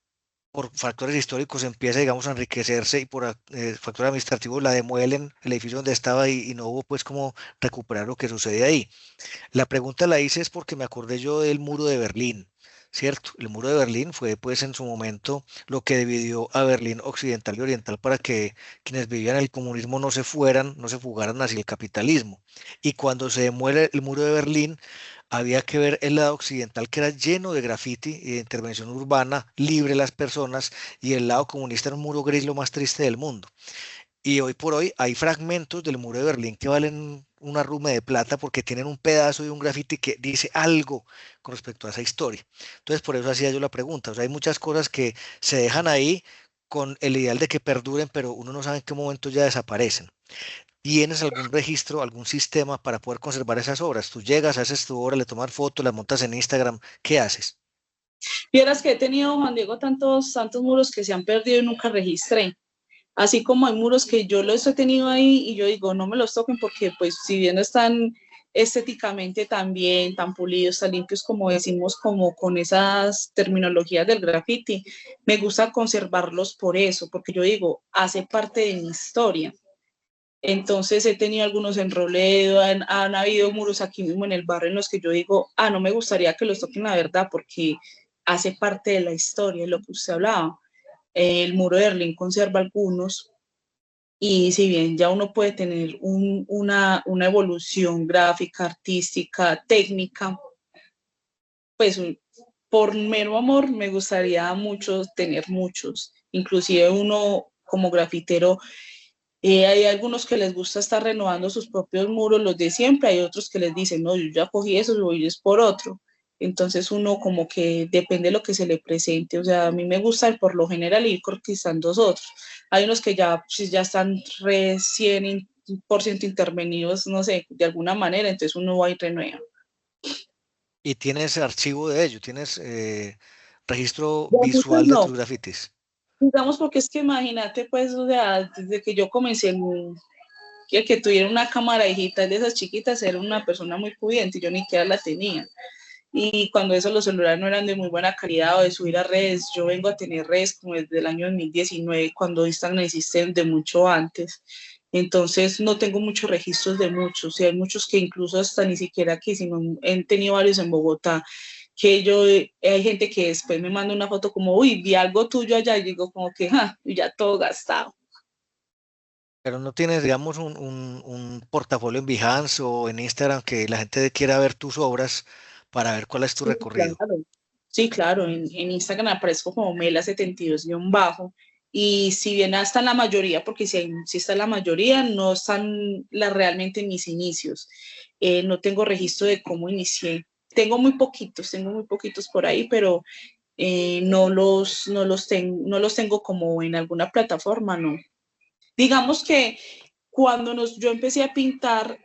por factores históricos empieza, digamos, a enriquecerse y por factores administrativos la demuelen el edificio donde estaba y no hubo pues como recuperar lo que sucede ahí. La pregunta la hice es porque me acordé yo del muro de Berlín, ¿cierto? El muro de Berlín fue pues en su momento lo que dividió a Berlín occidental y oriental para que quienes vivían el comunismo no se fueran, no se fugaran hacia el capitalismo. Y cuando se demuele el muro de Berlín, había que ver el lado occidental que era lleno de grafiti y de intervención urbana, libre las personas, y el lado comunista era un muro gris lo más triste del mundo. Y hoy por hoy hay fragmentos del muro de Berlín que valen una ruma de plata porque tienen un pedazo de un grafiti que dice algo con respecto a esa historia. Entonces, por eso hacía yo la pregunta. O sea, hay muchas cosas que se dejan ahí con el ideal de que perduren, pero uno no sabe en qué momento ya desaparecen. ¿Tienes algún registro, algún sistema para poder conservar esas obras? Tú llegas, haces tu obra, le tomas fotos, las montas en Instagram, ¿qué haces? Vieras que he tenido, Juan Diego, tantos muros que se han perdido y nunca registré. Así como hay muros que yo los he tenido ahí y yo digo, no me los toquen porque pues si bien no están estéticamente tan bien, tan pulidos, tan limpios como decimos, como con esas terminologías del graffiti, me gusta conservarlos por eso, porque yo digo, hace parte de mi historia. Entonces he tenido algunos en Robledo, han habido muros aquí mismo en el barrio en los que yo digo, no me gustaría que los toquen la verdad porque hace parte de la historia, de lo que usted hablaba. El muro de Berlín conserva algunos y si bien ya uno puede tener una evolución gráfica, artística, técnica, pues por mero amor me gustaría mucho tener muchos. Inclusive uno como grafitero Hay algunos que les gusta estar renovando sus propios muros, los de siempre, hay otros que les dicen, no, yo ya cogí eso, lo voy a ir por otro. Entonces uno como que depende de lo que se le presente, o sea, a mí me gusta por lo general ir conquistando otros. Hay unos que ya, pues, ya están recién por ciento intervenidos, no sé, de alguna manera, entonces uno va y renueva. Y tienes archivo de ello, tienes registro De muchos visual de no, tus grafitis. digamos porque es que imagínate, pues, o sea, desde que yo comencé, que tuviera una cámara digital de esas chiquitas, era una persona muy pudiente, yo ni siquiera la tenía. Y cuando esos los celulares no eran de muy buena calidad o de subir a redes, yo vengo a tener redes como desde el año 2019, cuando Instagram existe de mucho antes. Entonces no tengo muchos registros de muchos, y hay muchos que incluso hasta ni siquiera aquí, sino he tenido varios en Bogotá, que yo, hay gente que después me manda una foto como, uy, vi algo tuyo allá, y digo como que, ya todo gastado. Pero no tienes, digamos, un portafolio en Behance o en Instagram que la gente quiera ver tus obras para ver cuál es tu Sí, recorrido. claro. Sí, claro, en Instagram aparezco como Mela72-bajo. Y si bien hasta la mayoría, porque si está la mayoría, no están realmente mis inicios. No tengo registro de cómo inicié. Tengo muy poquitos por ahí, pero no los tengo como en alguna plataforma, no. Digamos que yo empecé a pintar,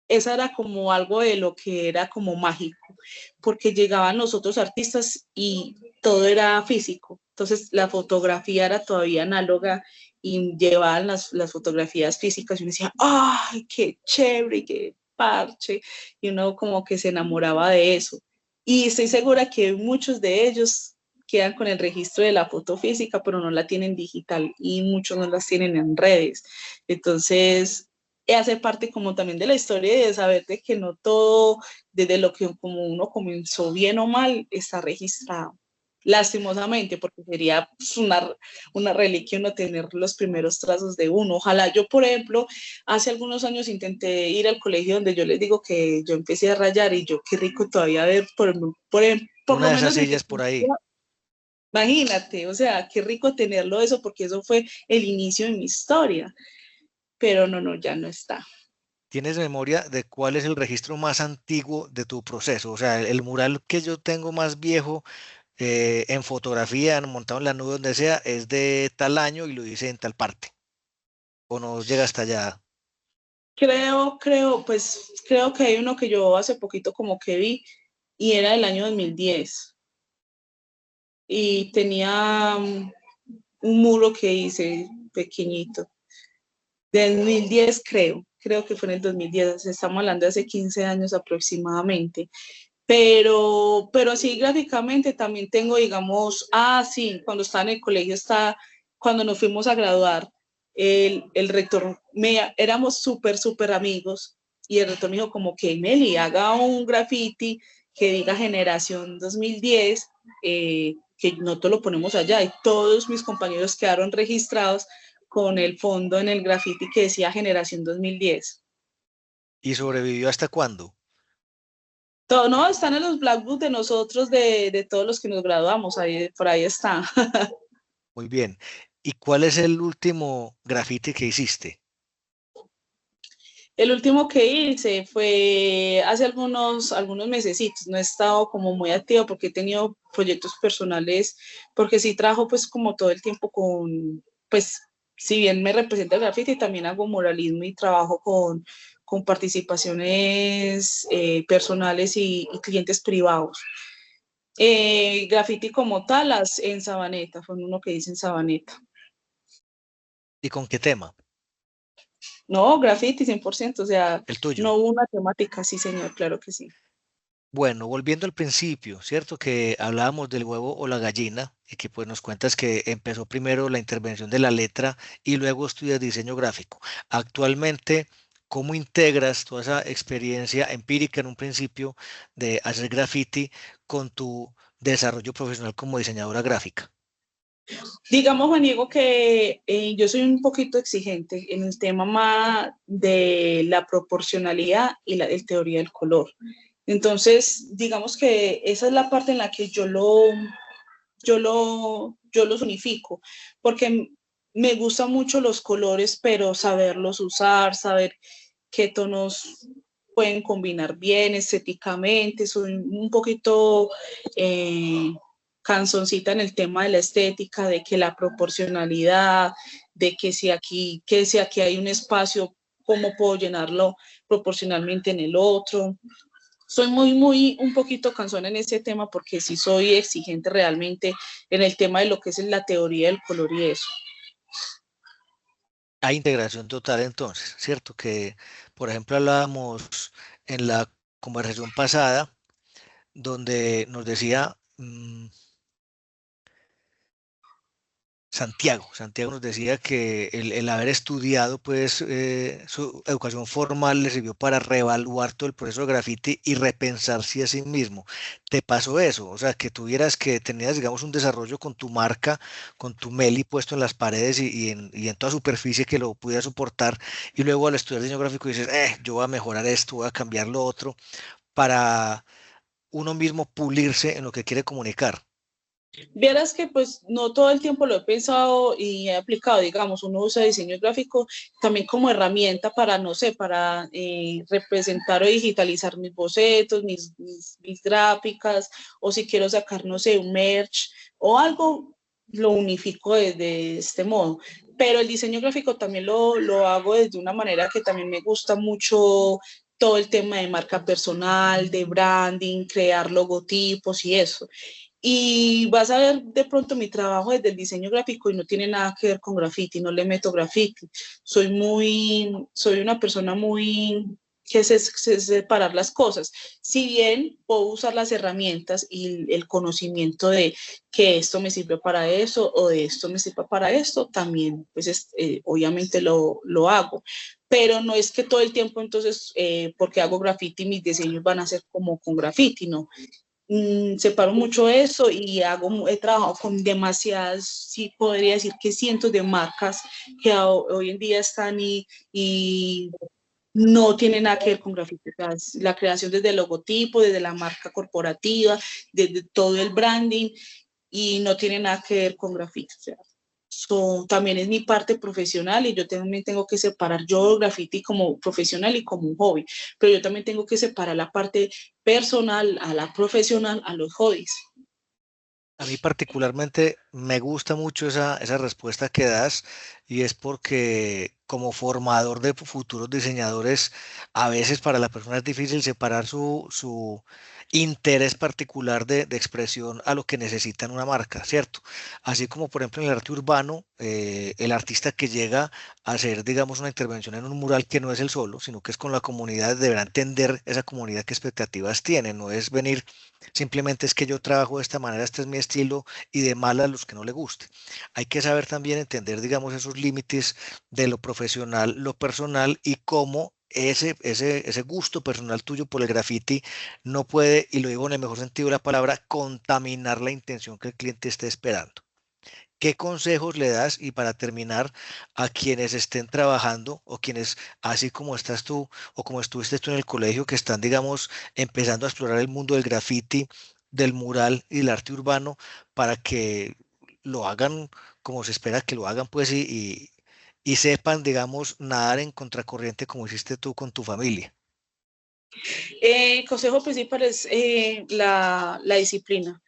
esa era como algo de lo que era como mágico, porque llegaban los otros artistas y todo era físico. Entonces la fotografía era todavía análoga y llevaban las fotografías físicas y uno decía, ¡ay, qué chévere, qué parche! Y uno como que se enamoraba de eso. Y estoy segura que muchos de ellos quedan con el registro de la foto física, pero no la tienen digital y muchos no las tienen en redes. Entonces, hace parte como también de la historia y de saber de que no todo, desde lo que como uno comenzó bien o mal, está registrado. Lastimosamente, porque sería pues, una reliquia uno tener los primeros trazos de uno. Ojalá yo, por ejemplo, hace algunos años intenté ir al colegio donde yo les digo que yo empecé a rayar y yo qué rico todavía ver, por Una lo de esas menos en sillas por ahí. imagínate, o sea, qué rico tenerlo eso, porque eso fue el inicio de mi historia, pero no, ya no está. ¿Tienes memoria de cuál es el registro más antiguo de tu proceso? O sea, el mural que yo tengo más viejo en fotografía, montado en la nube, donde sea, es de tal año y lo hice en tal parte. O no llega hasta allá. Creo que hay uno que yo hace poquito como que vi y era del año 2010 y tenía un muro que hice pequeñito. Del 2010 creo que fue en el 2010, estamos hablando de hace 15 años aproximadamente. Pero sí, gráficamente también tengo, digamos, sí, cuando estaba en el colegio, cuando nos fuimos a graduar, el rector, éramos súper amigos, y el rector me dijo como que, Meli, haga un graffiti que diga generación 2010, que nosotros lo ponemos allá, y todos mis compañeros quedaron registrados con el fondo en el graffiti que decía generación 2010. ¿Y sobrevivió hasta cuándo? Todo, no, están en los Black Books de nosotros, de todos los que nos graduamos, ahí, por ahí está. Muy bien. ¿Y cuál es el último grafiti que hiciste? El último que hice fue hace algunos mesecitos, no he estado como muy activa porque he tenido proyectos personales, porque sí trabajo pues como todo el tiempo pues si bien me representa el graffiti, también hago muralismo y trabajo con participaciones personales y clientes privados. Graffiti como talas en Sabaneta, fue uno que hice en Sabaneta. ¿Y con qué tema? No, graffiti 100%, o sea, El tuyo. no hubo una temática, sí señor, claro que sí. Bueno, volviendo al principio, ¿cierto? Que hablábamos del huevo o la gallina y que pues nos cuentas que empezó primero la intervención de la letra y luego estudias diseño gráfico. Actualmente, ¿cómo integras toda esa experiencia empírica en un principio de hacer graffiti con tu desarrollo profesional como diseñadora gráfica? Digamos, Juan Diego, que yo soy un poquito exigente en el tema más de la proporcionalidad y el teoría del color. Entonces, digamos que esa es la parte en la que yo los unifico, porque me gustan mucho los colores, pero saberlos usar, saber qué tonos pueden combinar bien estéticamente. Soy un poquito canzoncita en el tema de la estética, de que la proporcionalidad, de que si aquí hay un espacio, cómo puedo llenarlo proporcionalmente en el otro. Soy un poquito cansona en ese tema porque sí soy exigente realmente en el tema de lo que es la teoría del color y eso. Hay integración total entonces, ¿cierto? Que, por ejemplo, hablábamos en la conversación pasada donde nos decía Santiago nos decía que el haber estudiado, pues, su educación formal le sirvió para reevaluar todo el proceso de graffiti y repensarse a sí mismo. ¿Te pasó eso? O sea, que tuvieras que tenías, digamos, un desarrollo con tu marca, con tu Meli puesto en las paredes y en toda superficie que lo pudiera soportar, y luego al estudiar diseño gráfico dices, yo voy a mejorar esto, voy a cambiar lo otro, para uno mismo pulirse en lo que quiere comunicar. Vieras que pues no todo el tiempo lo he pensado y he aplicado, digamos, uno usa diseño gráfico también como herramienta para, no sé, para representar o digitalizar mis bocetos, mis gráficas, o si quiero sacar, no sé, un merch o algo, lo unifico de este modo. Pero el diseño gráfico también lo hago desde una manera que también me gusta mucho todo el tema de marca personal, de branding, crear logotipos y eso. Y vas a ver de pronto mi trabajo desde el diseño gráfico y no tiene nada que ver con graffiti, no le meto graffiti. Soy una persona muy que sé separar las cosas. Si bien puedo usar las herramientas y el conocimiento de que esto me sirve para eso o de esto me sirve para esto, también pues obviamente lo hago. Pero no es que todo el tiempo entonces, porque hago graffiti, mis diseños van a ser como con graffiti, no. Separo mucho eso y he trabajado con demasiadas, sí podría decir que cientos de marcas que hoy en día están y no tienen nada que ver con grafiti. O sea, la creación desde el logotipo, desde la marca corporativa, desde todo el branding y no tiene nada que ver con grafiti. O sea, también es mi parte profesional y yo también tengo que separar yo graffiti como profesional y como un hobby, pero yo también tengo que separar la parte personal a la profesional a los hobbies. A mí particularmente me gusta mucho esa respuesta que das y es porque como formador de futuros diseñadores, a veces para la persona es difícil separar su interés particular de expresión a lo que necesita en una marca, ¿cierto? Así como por ejemplo en el arte urbano, el artista que llega a hacer, digamos, una intervención en un mural que no es él solo, sino que es con la comunidad, deberá entender esa comunidad qué expectativas tiene, no es venir. Simplemente es que yo trabajo de esta manera, este es mi estilo y de malas los que no le guste. Hay que saber también entender, digamos, esos límites de lo profesional, lo personal y cómo ese gusto personal tuyo por el graffiti no puede, y lo digo en el mejor sentido de la palabra, contaminar la intención que el cliente esté esperando. ¿Qué consejos le das? Y para terminar, a quienes estén trabajando o quienes, así como estás tú o como estuviste tú en el colegio, que están, digamos, empezando a explorar el mundo del graffiti, del mural y del arte urbano, para que lo hagan como se espera que lo hagan, pues, y sepan, digamos, nadar en contracorriente como hiciste tú con tu familia. El consejo principal es la disciplina.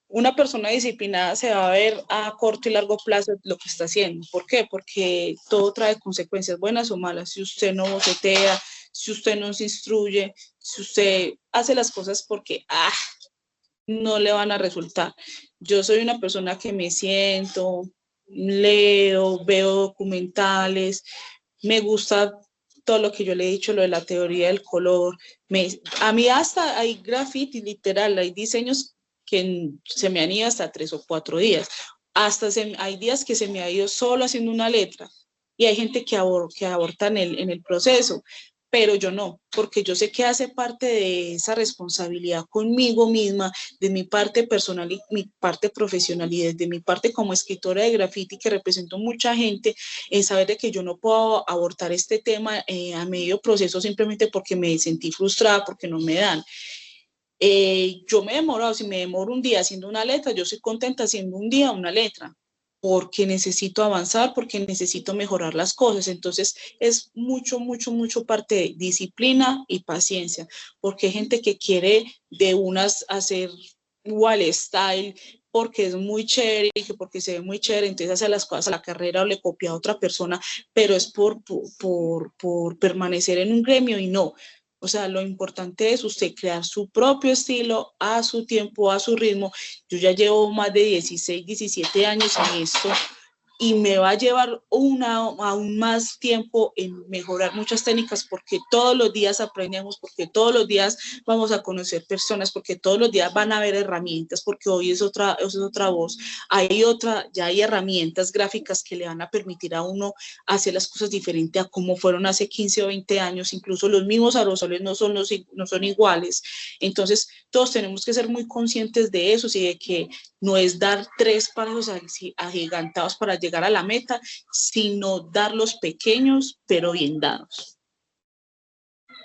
Una persona disciplinada se va a ver a corto y largo plazo lo que está haciendo. ¿Por qué? Porque todo trae consecuencias buenas o malas. Si usted no bocetea, si usted no se instruye, si usted hace las cosas porque no le van a resultar. Yo soy una persona que me siento, leo, veo documentales, me gusta todo lo que yo le he dicho, lo de la teoría del color. A mí hasta hay graffiti, literal, hay diseños que se me han ido hasta 3 o 4 días. Hay días que se me ha ido solo haciendo una letra y hay gente que aborta en el proceso, pero yo no, porque yo sé que hace parte de esa responsabilidad conmigo misma, de mi parte personal y mi parte profesional y desde mi parte como escritora de graffiti que represento mucha gente, en saber de que yo no puedo abortar este tema a medio proceso simplemente porque me sentí frustrada, porque no me dan. Yo me he demorado, si me demoro un día haciendo una letra, yo soy contenta haciendo un día una letra, porque necesito avanzar, porque necesito mejorar las cosas. Entonces es mucho, mucho, mucho parte de disciplina y paciencia, porque hay gente que quiere de unas hacer igual style, porque es muy chévere y que porque se ve muy chévere, entonces hace las cosas a la carrera o le copia a otra persona, pero es por permanecer en un gremio y no. O sea, lo importante es usted crear su propio estilo a su tiempo, a su ritmo. Yo ya llevo más de 16, 17 años en esto y me va a llevar aún más tiempo en mejorar muchas técnicas porque todos los días aprendemos, porque todos los días vamos a conocer personas, porque todos los días van a haber herramientas, porque hoy es otra voz, ya hay herramientas gráficas que le van a permitir a uno hacer las cosas diferente a como fueron hace 15 o 20 años, incluso los mismos aerosoles no son iguales, entonces todos tenemos que ser muy conscientes de eso y de que no es dar 3 pasos agigantados para llegar a la meta, sino dar los pequeños pero bien dados.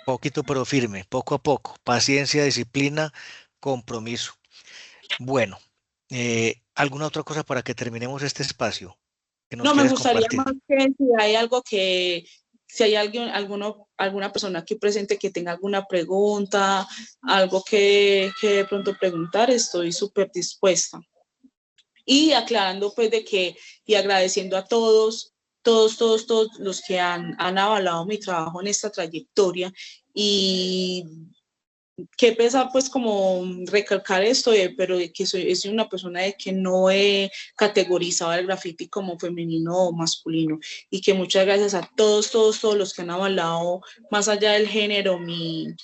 Poquito pero firme, poco a poco. Paciencia, disciplina, compromiso. Bueno, ¿alguna otra cosa para que terminemos este espacio que nos No, me quieras gustaría compartir? más que si hay algo que, si hay alguna persona aquí presente que tenga alguna pregunta, algo que de pronto preguntar, estoy súper dispuesta. Y aclarando pues de que, y agradeciendo a todos los que han avalado mi trabajo en esta trayectoria y qué pesar pues como recalcar esto, pero de que soy una persona de que no he categorizado el graffiti como femenino o masculino y que muchas gracias a todos los que han avalado más allá del género mi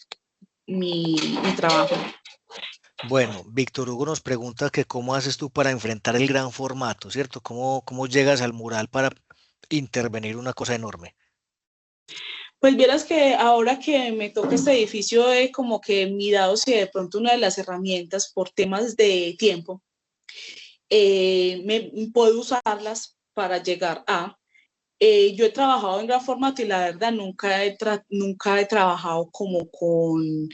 trabajo. Bueno, Víctor Hugo nos pregunta que cómo haces tú para enfrentar el gran formato, ¿cierto? ¿Cómo llegas al mural para intervenir una cosa enorme? Pues vieras que ahora que me toca este edificio, he como que mirado si de pronto una de las herramientas por temas de tiempo puedo usarlas para llegar a. Yo he trabajado en gran formato y la verdad nunca he trabajado como con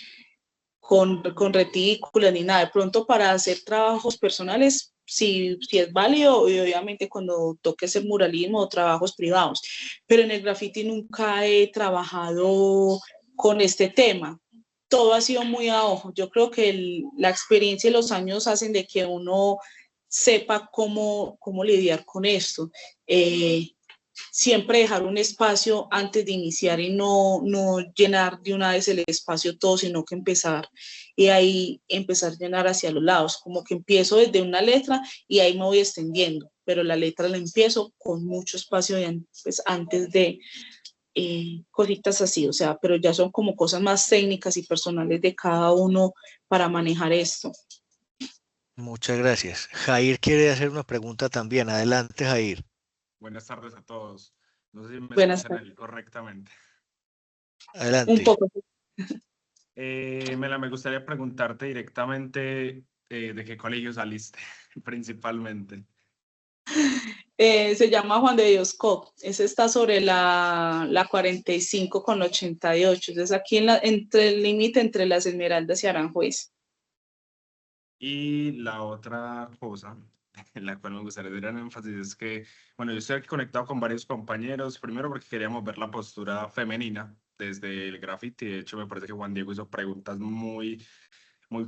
retículas ni nada. De pronto para hacer trabajos personales sí es válido y obviamente cuando toque hacer muralismo o trabajos privados, pero en el graffiti nunca he trabajado con este tema. Todo ha sido muy a ojo. Yo creo que la experiencia y los años hacen de que uno sepa cómo lidiar con esto. Siempre dejar un espacio antes de iniciar y no llenar de una vez el espacio todo, sino que empezar y ahí empezar a llenar hacia los lados, como que empiezo desde una letra y ahí me voy extendiendo, pero la letra la empiezo con mucho espacio pues, antes de cositas así, o sea, pero ya son como cosas más técnicas y personales de cada uno para manejar esto. Muchas gracias. Jair quiere hacer una pregunta también. Adelante, Jair. Buenas tardes a todos. No sé si me Buenas escuchan tardes. ahí correctamente. Un Adelante. poco. Me gustaría preguntarte directamente de qué colegio saliste, principalmente. Se llama Juan de Dios Cop. Ese está sobre la 45 con 88. Entonces aquí entre el límite entre las Esmeraldas y Aranjuez. Y la otra cosa en la cual me gustaría dar un énfasis es que, bueno, yo estoy aquí conectado con varios compañeros, primero porque queríamos ver la postura femenina desde el graffiti. De hecho, me parece que Juan Diego hizo preguntas muy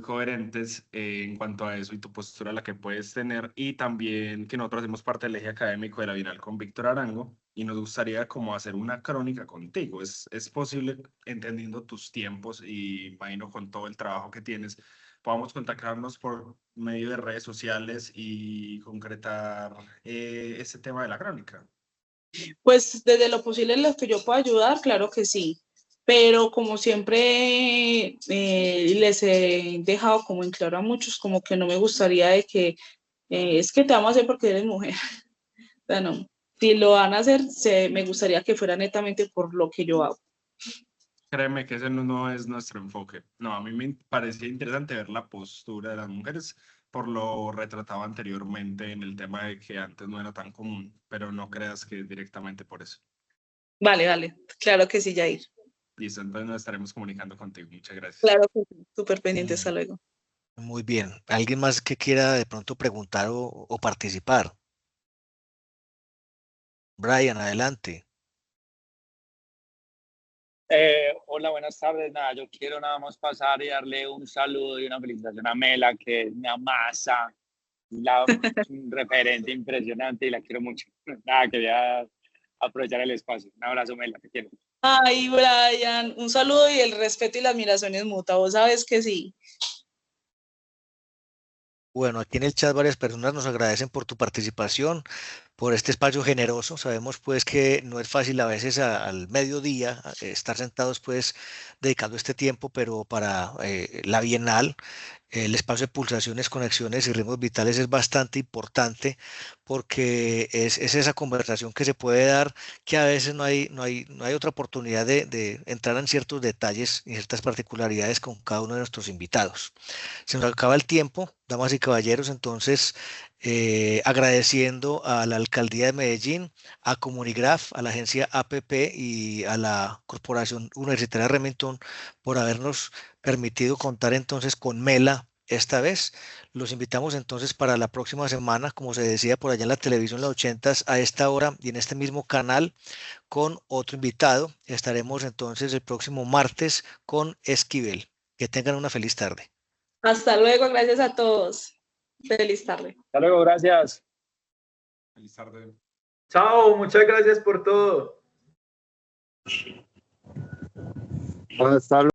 coherentes en cuanto a eso y tu postura la que puedes tener y también que nosotros hacemos parte del eje académico de la Bienal con Víctor Arango y nos gustaría como hacer una crónica contigo. Es posible, entendiendo tus tiempos y imagino con todo el trabajo que tienes, podamos contactarnos por medio de redes sociales y concretar ese tema de la crónica. Pues desde lo posible en lo que yo pueda ayudar, claro que sí. Pero como siempre les he dejado como en claro a muchos, como que no me gustaría de que es que te vamos a hacer porque eres mujer. O sea, no. Si lo van a hacer, me gustaría que fuera netamente por lo que yo hago. Créeme que ese no es nuestro enfoque. No, a mí me parecía interesante ver la postura de las mujeres por lo retratado anteriormente en el tema de que antes no era tan común, pero no creas que es directamente por eso. Vale, claro que sí, Jair. Listo, entonces nos estaremos comunicando contigo. Muchas gracias. Claro que sí, súper pendiente, Mm, hasta luego. Muy bien. ¿Alguien más que quiera de pronto preguntar o participar? Brian, adelante. Hola, buenas tardes. Nada, yo quiero nada más pasar y darle un saludo y una felicitación a Mela, que es mi amasa, es un referente impresionante y la quiero mucho. Nada, quería aprovechar el espacio. Un abrazo, Mela, te quiero. Ay, Brian, un saludo y el respeto y la admiración es mutua, vos sabes que sí. Bueno, aquí en el chat varias personas nos agradecen por tu participación, por este espacio generoso. Sabemos pues que no es fácil a veces al mediodía estar sentados pues dedicando este tiempo, pero para la Bienal el espacio de pulsaciones, conexiones y ritmos vitales es bastante importante porque es esa conversación que se puede dar que a veces no hay otra oportunidad de entrar en ciertos detalles y ciertas particularidades con cada uno de nuestros invitados. Se nos acaba el tiempo, damas y caballeros, entonces agradeciendo a la Alcaldía de Medellín, a Comunigraf, a la agencia APP y a la Corporación Universitaria Remington por habernos permitido contar entonces con Mela esta vez. Los invitamos entonces para la próxima semana, como se decía por allá en la televisión, los ochentas, a esta hora y en este mismo canal con otro invitado. Estaremos entonces el próximo martes con Esquivel. Que tengan una feliz tarde. Hasta luego, gracias a todos. Feliz tarde. Hasta luego, gracias. Feliz tarde. Chao, muchas gracias por todo. Hasta luego.